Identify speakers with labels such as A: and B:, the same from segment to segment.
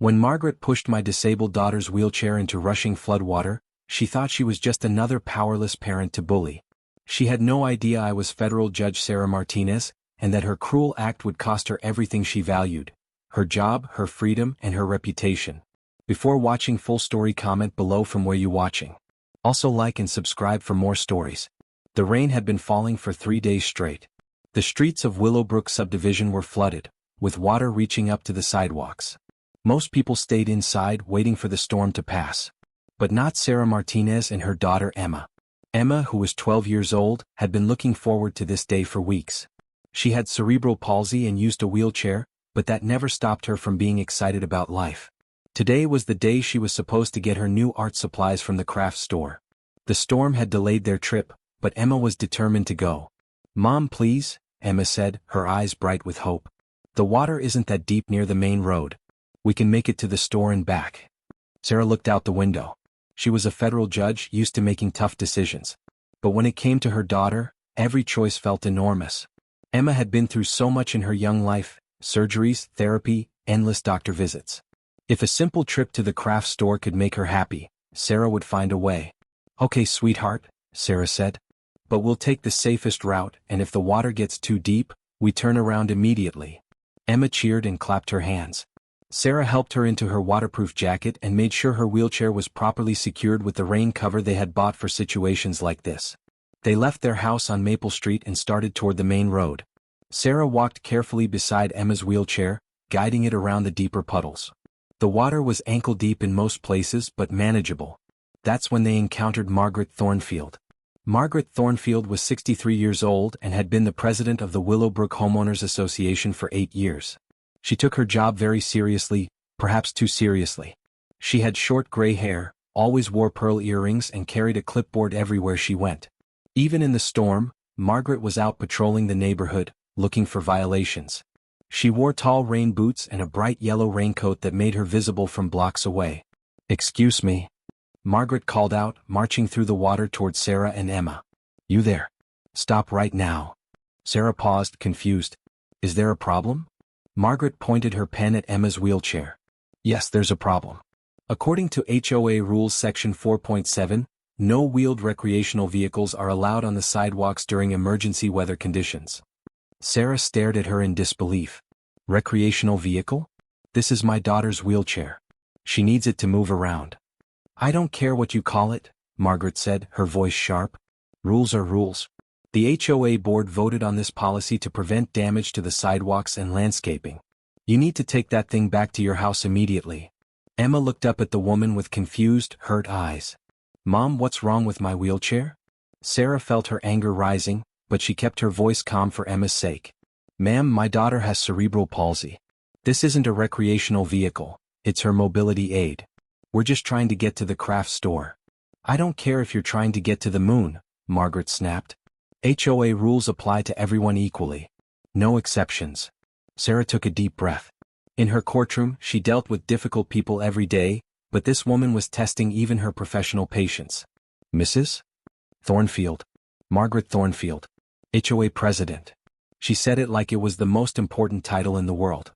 A: When Margaret pushed my disabled daughter's wheelchair into rushing floodwater, she thought she was just another powerless parent to bully. She had no idea I was Federal Judge Sarah Martinez, and that her cruel act would cost her everything she valued: her job, her freedom, and her reputation. Before watching full story, comment below from where you watching. Also like and subscribe for more stories. The rain had been falling for 3 days straight. The streets of Willowbrook subdivision were flooded, with water reaching up to the sidewalks. Most people stayed inside waiting for the storm to pass. But not Sarah Martinez and her daughter Emma. Emma, who was 12 years old, had been looking forward to this day for weeks. She had cerebral palsy and used a wheelchair, but that never stopped her from being excited about life. Today was the day she was supposed to get her new art supplies from the craft store. The storm had delayed their trip, but Emma was determined to go. "Mom, please," Emma said, her eyes bright with hope. "The water isn't that deep near the main road. We can make it to the store and back." Sarah looked out the window. She was a federal judge used to making tough decisions. But when it came to her daughter, every choice felt enormous. Emma had been through so much in her young life: surgeries, therapy, endless doctor visits. If a simple trip to the craft store could make her happy, Sarah would find a way. "Okay, sweetheart," Sarah said. "But we'll take the safest route, and if the water gets too deep, we turn around immediately." Emma cheered and clapped her hands. Sarah helped her into her waterproof jacket and made sure her wheelchair was properly secured with the rain cover they had bought for situations like this. They left their house on Maple Street and started toward the main road. Sarah walked carefully beside Emma's wheelchair, guiding it around the deeper puddles. The water was ankle-deep in most places but manageable. That's when they encountered Margaret Thornfield. Margaret Thornfield was 63 years old and had been the president of the Willowbrook Homeowners Association for 8 years. She took her job very seriously, perhaps too seriously. She had short gray hair, always wore pearl earrings, and carried a clipboard everywhere she went. Even in the storm, Margaret was out patrolling the neighborhood, looking for violations. She wore tall rain boots and a bright yellow raincoat that made her visible from blocks away. "Excuse me," Margaret called out, marching through the water toward Sarah and Emma. "You there. Stop right now." Sarah paused, confused. "Is there a problem?" Margaret pointed her pen at Emma's wheelchair. "Yes, there's a problem. According to HOA Rules Section 4.7, no wheeled recreational vehicles are allowed on the sidewalks during emergency weather conditions." Sarah stared at her in disbelief. "Recreational vehicle? This is my daughter's wheelchair. She needs it to move around." "I don't care what you call it," Margaret said, her voice sharp. "Rules are rules. The HOA board voted on this policy to prevent damage to the sidewalks and landscaping. You need to take that thing back to your house immediately." Emma looked up at the woman with confused, hurt eyes. "Mom, what's wrong with my wheelchair?" Sarah felt her anger rising, but she kept her voice calm for Emma's sake. "Ma'am, my daughter has cerebral palsy. This isn't a recreational vehicle, it's her mobility aid. We're just trying to get to the craft store." "I don't care if you're trying to get to the moon," Margaret snapped. "HOA rules apply to everyone equally. No exceptions." Sarah took a deep breath. In her courtroom, she dealt with difficult people every day, but this woman was testing even her professional patience. "Mrs. Thornfield. Margaret Thornfield. HOA president." She said it like it was the most important title in the world.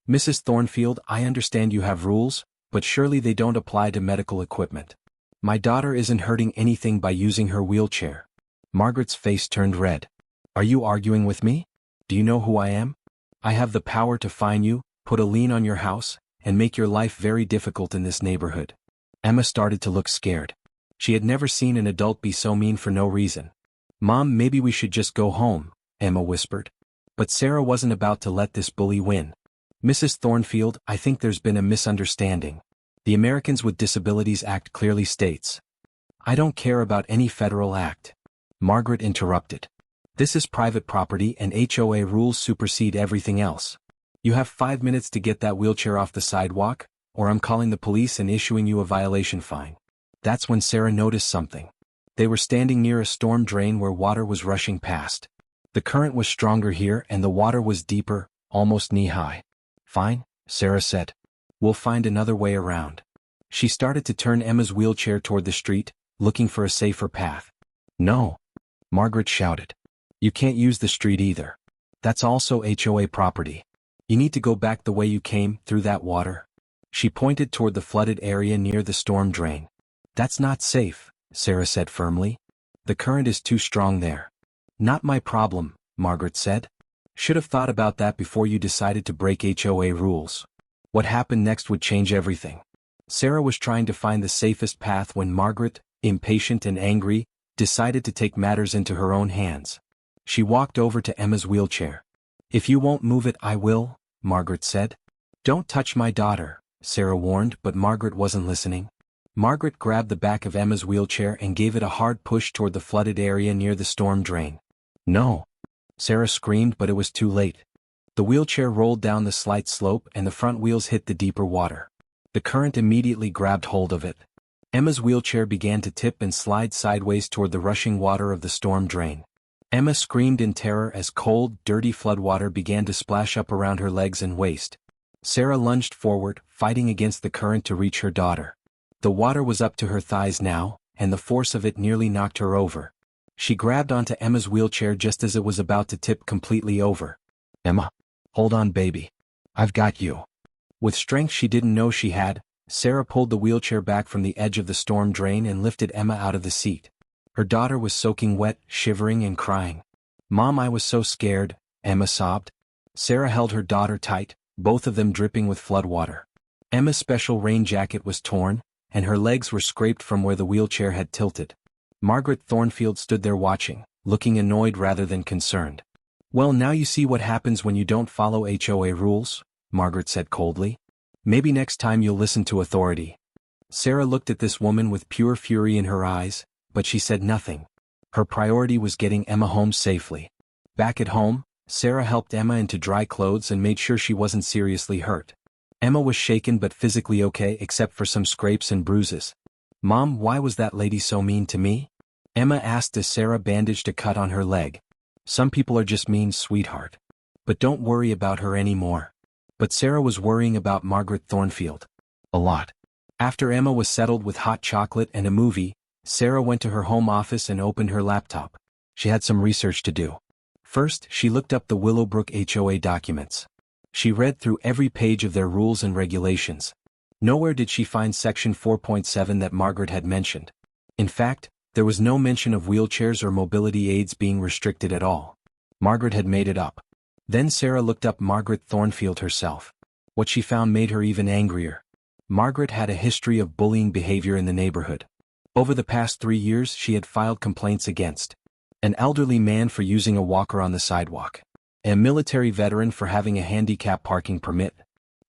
A: "Mrs. Thornfield, I understand you have rules, but surely they don't apply to medical equipment. My daughter isn't hurting anything by using her wheelchair." Margaret's face turned red. "Are you arguing with me? Do you know who I am? I have the power to fine you, put a lien on your house, and make your life very difficult in this neighborhood." Emma started to look scared. She had never seen an adult be so mean for no reason. "Mom, maybe we should just go home," Emma whispered. But Sarah wasn't about to let this bully win. "Mrs. Thornfield, I think there's been a misunderstanding. The Americans with Disabilities Act clearly states." "I don't care about any federal act," Margaret interrupted. "This is private property and HOA rules supersede everything else. You have 5 minutes to get that wheelchair off the sidewalk, or I'm calling the police and issuing you a violation fine." That's when Sarah noticed something. They were standing near a storm drain where water was rushing past. The current was stronger here and the water was deeper, almost knee-high. "Fine," Sarah said. "We'll find another way around." She started to turn Emma's wheelchair toward the street, looking for a safer path. "No," Margaret shouted. "You can't use the street either. That's also HOA property. You need to go back the way you came, through that water." She pointed toward the flooded area near the storm drain. That's not safe, Sarah said firmly. The current is too strong there. Not my problem, Margaret said. Should have thought about that before you decided to break HOA rules. What happened next would change everything. Sarah was trying to find the safest path when Margaret, impatient and angry, decided to take matters into her own hands. She walked over to Emma's wheelchair. If you won't move it, I will, Margaret said. Don't touch my daughter, Sarah warned, but Margaret wasn't listening. Margaret grabbed the back of Emma's wheelchair and gave it a hard push toward the flooded area near the storm drain. No! Sarah screamed, but it was too late. The wheelchair rolled down the slight slope and the front wheels hit the deeper water. The current immediately grabbed hold of it. Emma's wheelchair began to tip and slide sideways toward the rushing water of the storm drain. Emma screamed in terror as cold, dirty floodwater began to splash up around her legs and waist. Sarah lunged forward, fighting against the current to reach her daughter. The water was up to her thighs now, and the force of it nearly knocked her over. She grabbed onto Emma's wheelchair just as it was about to tip completely over. Emma, hold on, baby. I've got you. With strength she didn't know she had, Sarah pulled the wheelchair back from the edge of the storm drain and lifted Emma out of the seat. Her daughter was soaking wet, shivering and crying. Mom, I was so scared, Emma sobbed. Sarah held her daughter tight, both of them dripping with floodwater. Emma's special rain jacket was torn, and her legs were scraped from where the wheelchair had tilted. Margaret Thornfield stood there watching, looking annoyed rather than concerned. Well, now you see what happens when you don't follow HOA rules, Margaret said coldly. Maybe next time you'll listen to authority. Sarah looked at this woman with pure fury in her eyes, but she said nothing. Her priority was getting Emma home safely. Back at home, Sarah helped Emma into dry clothes and made sure she wasn't seriously hurt. Emma was shaken but physically okay except for some scrapes and bruises. Mom, why was that lady so mean to me? Emma asked as Sarah bandaged a cut on her leg. Some people are just mean, sweetheart. But don't worry about her anymore. But Sarah was worrying about Margaret Thornfield. A lot. After Emma was settled with hot chocolate and a movie, Sarah went to her home office and opened her laptop. She had some research to do. First, she looked up the Willowbrook HOA documents. She read through every page of their rules and regulations. Nowhere did she find Section 4.7 that Margaret had mentioned. In fact, there was no mention of wheelchairs or mobility aids being restricted at all. Margaret had made it up. Then Sarah looked up Margaret Thornfield herself. What she found made her even angrier. Margaret had a history of bullying behavior in the neighborhood. Over the past 3 years she had filed complaints against an elderly man for using a walker on the sidewalk, a military veteran for having a handicap parking permit,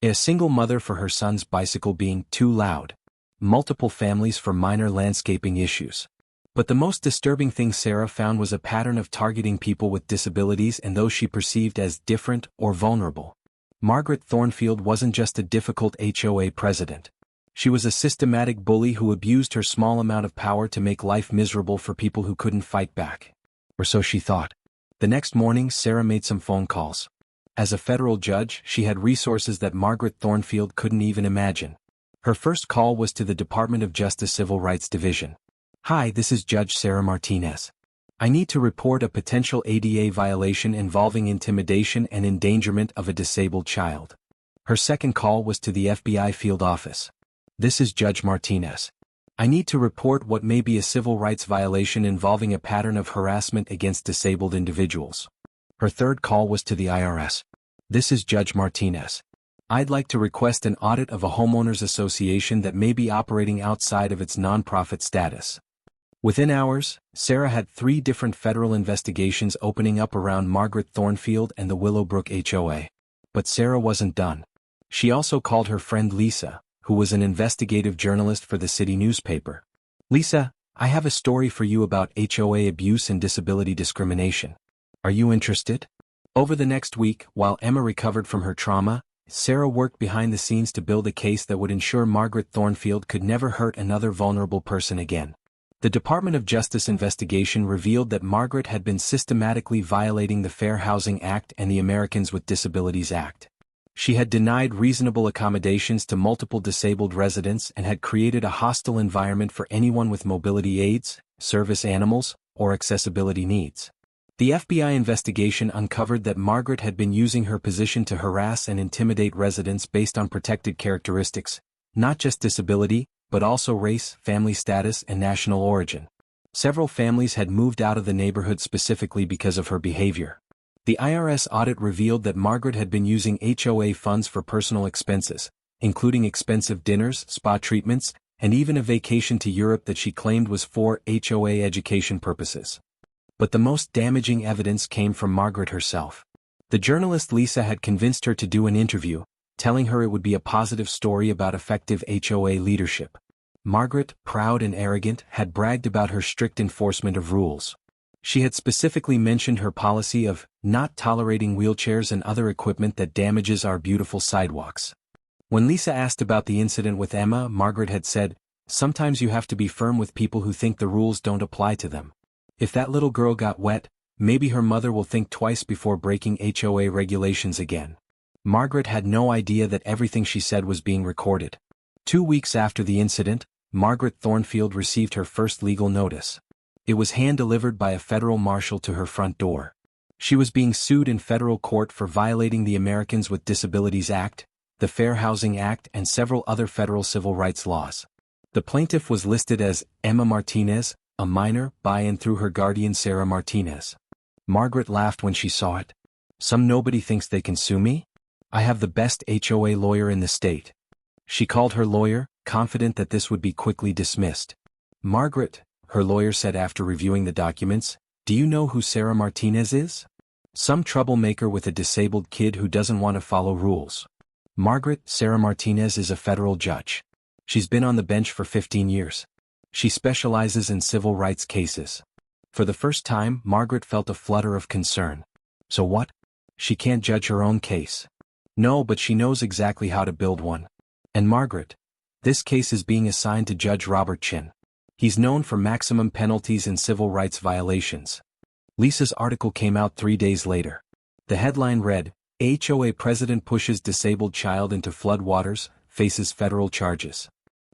A: a single mother for her son's bicycle being too loud, multiple families for minor landscaping issues. But the most disturbing thing Sarah found was a pattern of targeting people with disabilities and those she perceived as different or vulnerable. Margaret Thornfield wasn't just a difficult HOA president. She was a systematic bully who abused her small amount of power to make life miserable for people who couldn't fight back. Or so she thought. The next morning Sarah made some phone calls. As a federal judge, she had resources that Margaret Thornfield couldn't even imagine. Her first call was to the Department of Justice Civil Rights Division. Hi, this is Judge Sarah Martinez. I need to report a potential ADA violation involving intimidation and endangerment of a disabled child. Her second call was to the FBI field office. This is Judge Martinez. I need to report what may be a civil rights violation involving a pattern of harassment against disabled individuals. Her third call was to the IRS. This is Judge Martinez. I'd like to request an audit of a homeowners association that may be operating outside of its nonprofit status. Within hours, Sarah had 3 different federal investigations opening up around Margaret Thornfield and the Willowbrook HOA. But Sarah wasn't done. She also called her friend Lisa, who was an investigative journalist for the city newspaper. Lisa, I have a story for you about HOA abuse and disability discrimination. Are you interested? Over the next week, while Emma recovered from her trauma, Sarah worked behind the scenes to build a case that would ensure Margaret Thornfield could never hurt another vulnerable person again. The Department of Justice investigation revealed that Margaret had been systematically violating the Fair Housing Act and the Americans with Disabilities Act. She had denied reasonable accommodations to multiple disabled residents and had created a hostile environment for anyone with mobility aids, service animals, or accessibility needs. The FBI investigation uncovered that Margaret had been using her position to harass and intimidate residents based on protected characteristics, not just disability, but also race, family status, and national origin. Several families had moved out of the neighborhood specifically because of her behavior. The IRS audit revealed that Margaret had been using HOA funds for personal expenses, including expensive dinners, spa treatments, and even a vacation to Europe that she claimed was for HOA education purposes. But the most damaging evidence came from Margaret herself. The journalist Lisa had convinced her to do an interview, telling her it would be a positive story about effective HOA leadership. Margaret, proud and arrogant, had bragged about her strict enforcement of rules. She had specifically mentioned her policy of not tolerating wheelchairs and other equipment that damages our beautiful sidewalks. When Lisa asked about the incident with Emma, Margaret had said, "Sometimes you have to be firm with people who think the rules don't apply to them. If that little girl got wet, maybe her mother will think twice before breaking HOA regulations again." Margaret had no idea that everything she said was being recorded. 2 weeks after the incident, Margaret Thornfield received her first legal notice. It was hand-delivered by a federal marshal to her front door. She was being sued in federal court for violating the Americans with Disabilities Act, the Fair Housing Act, and several other federal civil rights laws. The plaintiff was listed as Emma Martinez, a minor, by and through her guardian Sarah Martinez. Margaret laughed when she saw it. "Some nobody thinks they can sue me? I have the best HOA lawyer in the state." She called her lawyer, confident that this would be quickly dismissed. "Margaret," her lawyer said after reviewing the documents, "do you know who Sarah Martinez is? Some troublemaker with a disabled kid who doesn't want to follow rules." "Margaret, Sarah Martinez is a federal judge. She's been on the bench for 15 years. She specializes in civil rights cases." For the first time, Margaret felt a flutter of concern. So what? She can't judge her own case. No, but she knows exactly how to build one. And Margaret, this case is being assigned to Judge Robert Chin. He's known for maximum penalties in civil rights violations. Lisa's article came out 3 days later. The headline read, "HOA President Pushes Disabled Child into Floodwaters, Faces Federal Charges."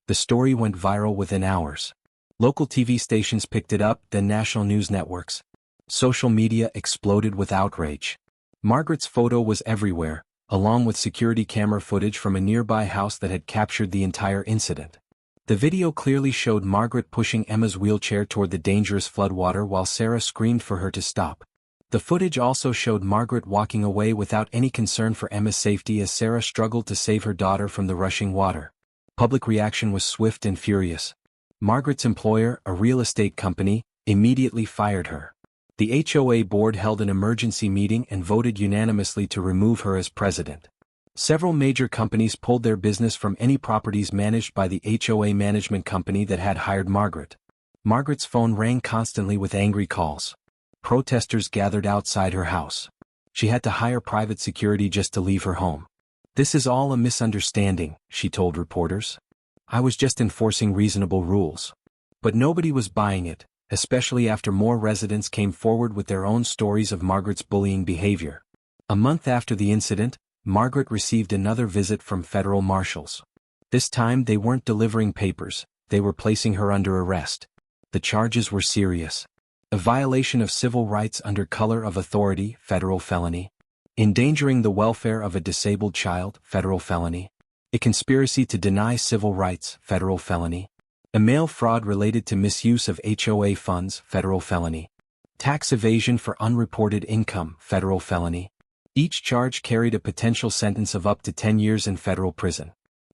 A: The story went viral within hours. Local TV stations picked it up, then national news networks. Social media exploded with outrage. Margaret's photo was everywhere, along with security camera footage from a nearby house that had captured the entire incident. The video clearly showed Margaret pushing Emma's wheelchair toward the dangerous floodwater while Sarah screamed for her to stop. The footage also showed Margaret walking away without any concern for Emma's safety as Sarah struggled to save her daughter from the rushing water. Public reaction was swift and furious. Margaret's employer, a real estate company, immediately fired her. The HOA board held an emergency meeting and voted unanimously to remove her as president. Several major companies pulled their business from any properties managed by the HOA management company that had hired Margaret. Margaret's phone rang constantly with angry calls. Protesters gathered outside her house. She had to hire private security just to leave her home. "This is all a misunderstanding," she told reporters. "I was just enforcing reasonable rules." But nobody was buying it, especially after more residents came forward with their own stories of Margaret's bullying behavior. A month after the incident, Margaret received another visit from federal marshals. This time they weren't delivering papers, they were placing her under arrest. The charges were serious. A violation of civil rights under color of authority, federal felony. Endangering the welfare of a disabled child, federal felony. A conspiracy to deny civil rights, federal felony. A mail fraud related to misuse of HOA funds, federal felony. Tax evasion for unreported income, federal felony. Each charge carried a potential sentence of up to 10 years in federal prison.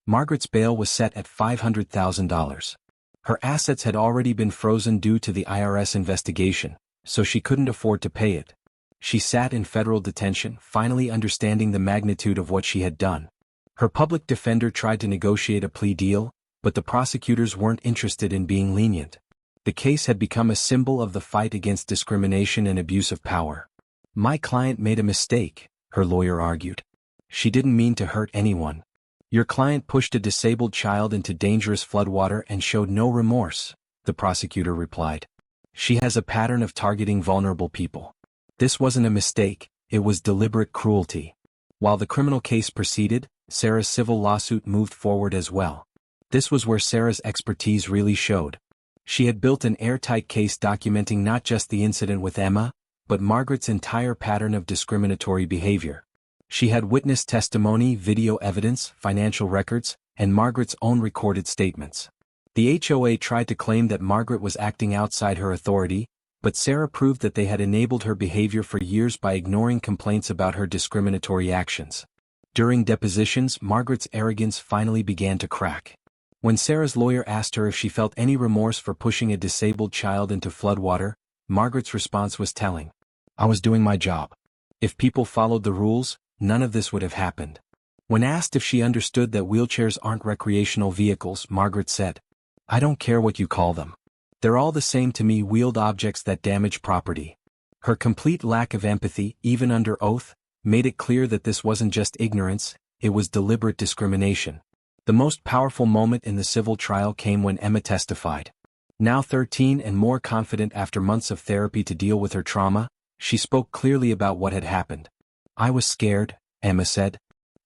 A: Margaret's bail was set at $500,000. Her assets had already been frozen due to the IRS investigation, so she couldn't afford to pay it. She sat in federal detention, finally understanding the magnitude of what she had done. Her public defender tried to negotiate a plea deal, but the prosecutors weren't interested in being lenient. The case had become a symbol of the fight against discrimination and abuse of power. "My client made a mistake," her lawyer argued. "She didn't mean to hurt anyone. Your client pushed a disabled child into dangerous floodwater and showed no remorse," the prosecutor replied. "She has a pattern of targeting vulnerable people. This wasn't a mistake, it was deliberate cruelty." While the criminal case proceeded, Sarah's civil lawsuit moved forward as well. This was where Sarah's expertise really showed. She had built an airtight case documenting not just the incident with Emma, but Margaret's entire pattern of discriminatory behavior. She had witness testimony, video evidence, financial records, and Margaret's own recorded statements. The HOA tried to claim that Margaret was acting outside her authority, but Sarah proved that they had enabled her behavior for years by ignoring complaints about her discriminatory actions. During depositions, Margaret's arrogance finally began to crack. When Sarah's lawyer asked her if she felt any remorse for pushing a disabled child into floodwater, Margaret's response was telling. "I was doing my job. If people followed the rules, none of this would have happened." When asked if she understood that wheelchairs aren't recreational vehicles, Margaret said, "I don't care what you call them. They're all the same to me, wheeled objects that damage property." Her complete lack of empathy, even under oath, made it clear that this wasn't just ignorance, it was deliberate discrimination. The most powerful moment in the civil trial came when Emma testified. Now 13 and more confident after months of therapy to deal with her trauma, she spoke clearly about what had happened. "I was scared," Emma said.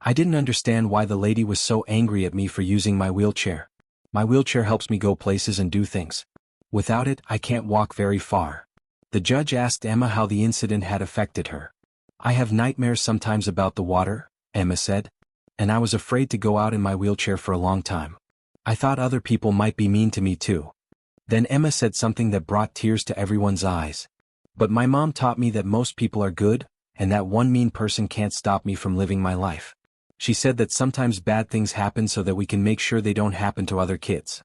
A: "I didn't understand why the lady was so angry at me for using my wheelchair. My wheelchair helps me go places and do things. Without it, I can't walk very far." The judge asked Emma how the incident had affected her. "I have nightmares sometimes about the water," Emma said. "And I was afraid to go out in my wheelchair for a long time. I thought other people might be mean to me too." Then Emma said something that brought tears to everyone's eyes. "But my mom taught me that most people are good, and that one mean person can't stop me from living my life. She said that sometimes bad things happen so that we can make sure they don't happen to other kids."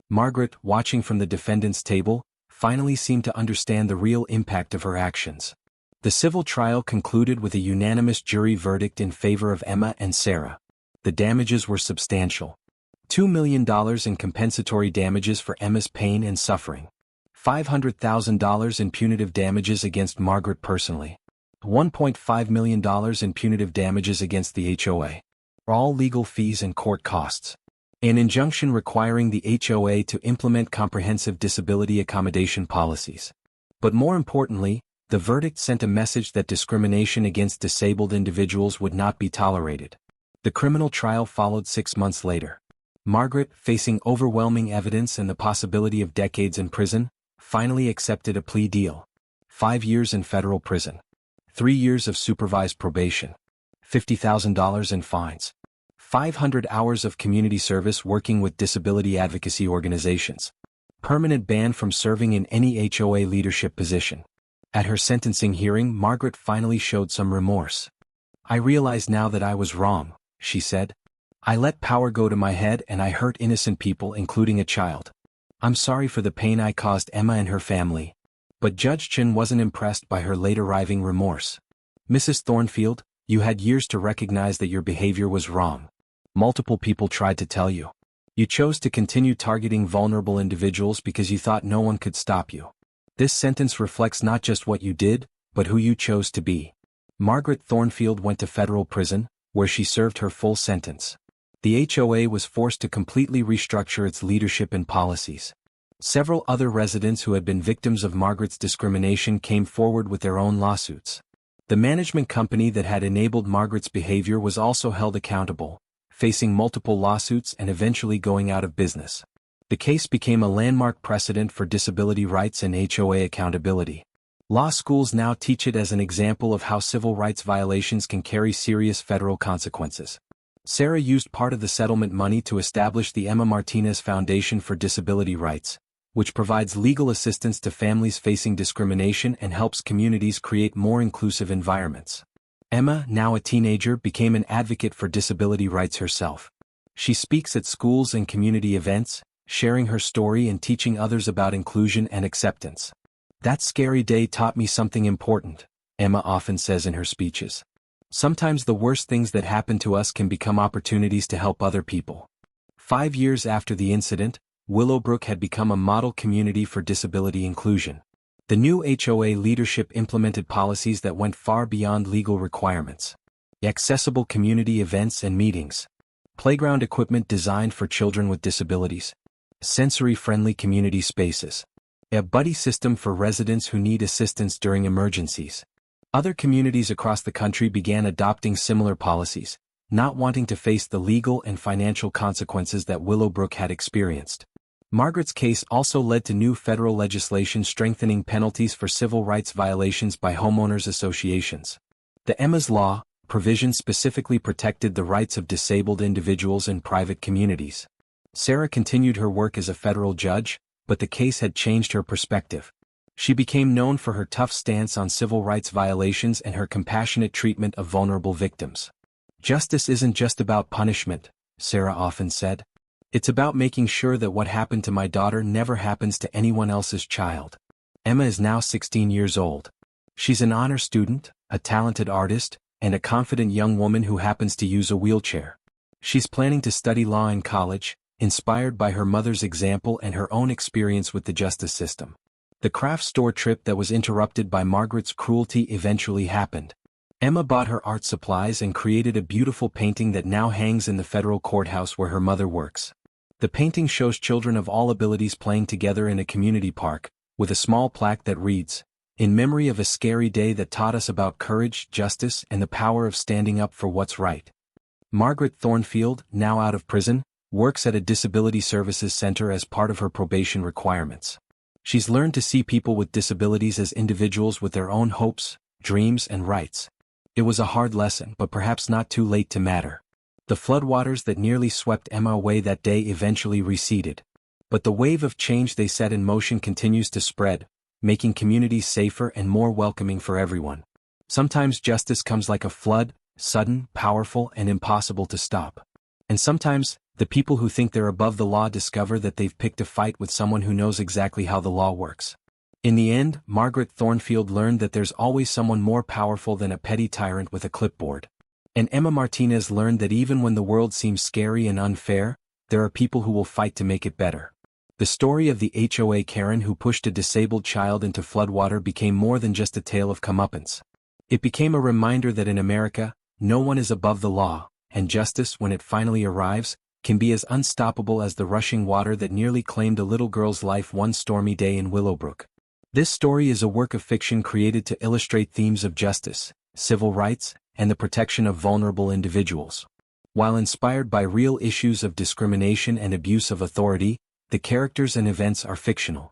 A: Margaret, watching from the defendant's table, finally seemed to understand the real impact of her actions. The civil trial concluded with a unanimous jury verdict in favor of Emma and Sarah. The damages were substantial. $2 million in compensatory damages for Emma's pain and suffering. $500,000 in punitive damages against Margaret personally. $1.5 million in punitive damages against the HOA. All legal fees and court costs. An injunction requiring the HOA to implement comprehensive disability accommodation policies. But more importantly, the verdict sent a message that discrimination against disabled individuals would not be tolerated. The criminal trial followed 6 months later. Margaret, facing overwhelming evidence and the possibility of decades in prison, finally accepted a plea deal. 5 years in federal prison. 3 years of supervised probation. $50,000 in fines. 500 hours of community service working with disability advocacy organizations. Permanent ban from serving in any HOA leadership position. At her sentencing hearing, Margaret finally showed some remorse. "I realize now that I was wrong," she said. "I let power go to my head and I hurt innocent people, including a child. I'm sorry for the pain I caused Emma and her family." But Judge Chin wasn't impressed by her late-arriving remorse. "Mrs. Thornfield, you had years to recognize that your behavior was wrong. Multiple people tried to tell you. You chose to continue targeting vulnerable individuals because you thought no one could stop you. This sentence reflects not just what you did, but who you chose to be." Margaret Thornfield went to federal prison, where she served her full sentence. The HOA was forced to completely restructure its leadership and policies. Several other residents who had been victims of Margaret's discrimination came forward with their own lawsuits. The management company that had enabled Margaret's behavior was also held accountable, facing multiple lawsuits and eventually going out of business. The case became a landmark precedent for disability rights and HOA accountability. Law schools now teach it as an example of how civil rights violations can carry serious federal consequences. Sarah used part of the settlement money to establish the Emma Martinez Foundation for Disability Rights, which provides legal assistance to families facing discrimination and helps communities create more inclusive environments. Emma, now a teenager, became an advocate for disability rights herself. She speaks at schools and community events, sharing her story and teaching others about inclusion and acceptance. "That scary day taught me something important," Emma often says in her speeches. "Sometimes the worst things that happen to us can become opportunities to help other people." 5 years after the incident, Willowbrook had become a model community for disability inclusion. The new HOA leadership implemented policies that went far beyond legal requirements. Accessible community events and meetings. Playground equipment designed for children with disabilities. Sensory-friendly community spaces. A buddy system for residents who need assistance during emergencies. Other communities across the country began adopting similar policies, not wanting to face the legal and financial consequences that Willowbrook had experienced. Margaret's case also led to new federal legislation strengthening penalties for civil rights violations by homeowners associations. The Emma's Law provision specifically protected the rights of disabled individuals in private communities. Sarah continued her work as a federal judge, but the case had changed her perspective. She became known for her tough stance on civil rights violations and her compassionate treatment of vulnerable victims. "Justice isn't just about punishment," Sarah often said. "It's about making sure that what happened to my daughter never happens to anyone else's child." Emma is now 16 years old. She's an honor student, a talented artist, and a confident young woman who happens to use a wheelchair. She's planning to study law in college, inspired by her mother's example and her own experience with the justice system. The craft store trip that was interrupted by Margaret's cruelty eventually happened. Emma bought her art supplies and created a beautiful painting that now hangs in the federal courthouse where her mother works. The painting shows children of all abilities playing together in a community park, with a small plaque that reads, "In memory of a scary day that taught us about courage, justice, and the power of standing up for what's right." Margaret Thornfield, now out of prison, works at a disability services center as part of her probation requirements. She's learned to see people with disabilities as individuals with their own hopes, dreams, and rights. It was a hard lesson, but perhaps not too late to matter. The floodwaters that nearly swept Emma away that day eventually receded. But the wave of change they set in motion continues to spread, making communities safer and more welcoming for everyone. Sometimes justice comes like a flood, sudden, powerful, and impossible to stop. And sometimes, the people who think they're above the law discover that they've picked a fight with someone who knows exactly how the law works. In the end, Margaret Thornfield learned that there's always someone more powerful than a petty tyrant with a clipboard. And Emma Martinez learned that even when the world seems scary and unfair, there are people who will fight to make it better. The story of the HOA Karen who pushed a disabled child into floodwater became more than just a tale of comeuppance. It became a reminder that in America, no one is above the law, and justice, when it finally arrives, can be as unstoppable as the rushing water that nearly claimed a little girl's life one stormy day in Willowbrook. This story is a work of fiction created to illustrate themes of justice, civil rights, and the protection of vulnerable individuals. While inspired by real issues of discrimination and abuse of authority, the characters and events are fictional.